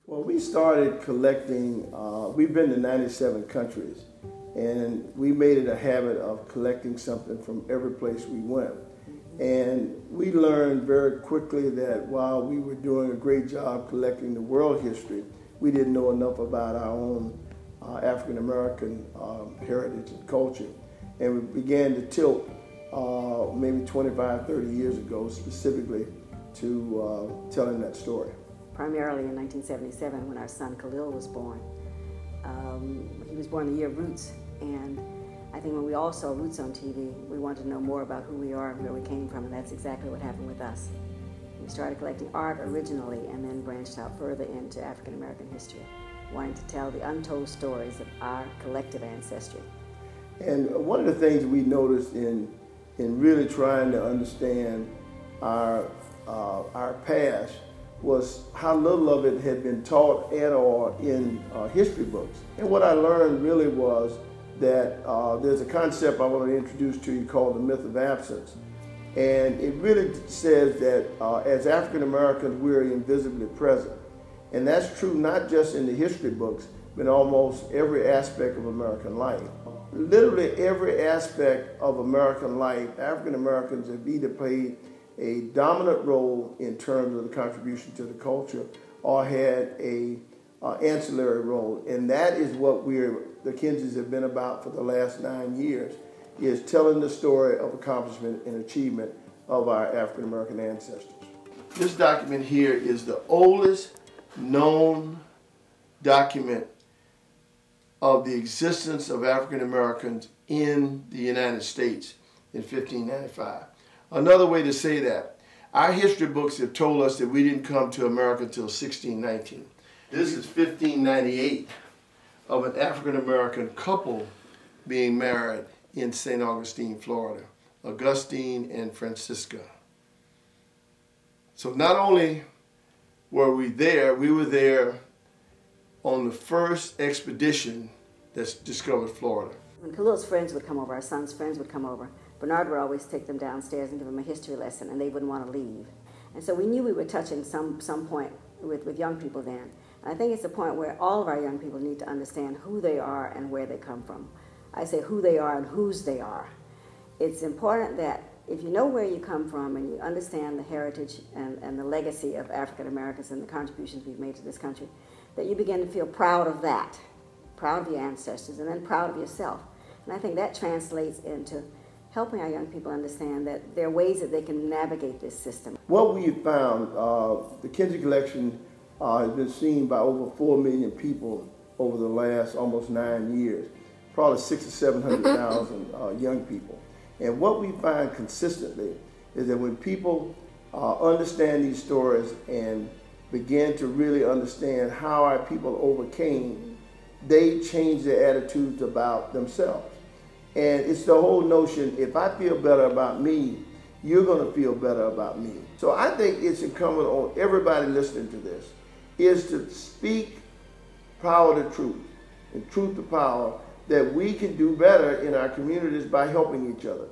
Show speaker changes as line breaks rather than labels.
Well, we started collecting, we've been to 97 countries, and we made it a habit of collecting something from every place we went. And we learned very quickly that while we were doing a great job collecting the world history, we didn't know enough about our own African American heritage and culture. And we began to tilt maybe 25, 30 years ago specifically to telling that story.
Primarily in 1977 when our son Khalil was born. He was born the year of Roots, and I think when we all saw Roots on TV, we wanted to know more about who we are and where we came from, and that's exactly what happened with us. We started collecting art originally and then branched out further into African American history, wanting to tell the untold stories of our collective ancestry.
And one of the things we noticed in really trying to understand our past was how little of it had been taught at all in history books. And what I learned really was that there's a concept I want to introduce to you called the myth of absence. And it really says that as African Americans, we're invisibly present. And that's true not just in the history books, but in almost every aspect of American life. Literally every aspect of American life, African Americans have either played a dominant role in terms of the contribution to the culture or had a ancillary role. And that is what the Kinseys have been about for the last 9 years, is telling the story of accomplishment and achievement of our African American ancestors. This document here is the oldest known document of the existence of African Americans in the United States in 1595. Another way to say that, our history books have told us that we didn't come to America until 1619. This is 1598 of an African American couple being married in St. Augustine, Florida, Augustine and Francisca. So not only were we were there on the first expedition that's discovered Florida.
When Khalil's friends would come over, our son's friends would come over, Bernard would always take them downstairs and give them a history lesson, and they wouldn't want to leave. And so we knew we were touching some point with young people then. And I think it's a point where all of our young people need to understand who they are and where they come from. I say who they are and whose they are. It's important that if you know where you come from and you understand the heritage and the legacy of African Americans and the contributions we've made to this country, that you begin to feel proud of that, proud of your ancestors, and then proud of yourself. And I think that translates into helping our young people understand that there are ways that they can navigate this system.
What we found, the Kinsey collection has been seen by over 4 million people over the last almost 9 years, probably 600,000 or 700,000 young people. And what we find consistently is that when people understand these stories and begin to really understand how our people overcame, they change their attitudes about themselves. And it's the whole notion, if I feel better about me, you're going to feel better about me. So I think it's incumbent on everybody listening to this is to speak power to truth and truth to power, that we can do better in our communities by helping each other.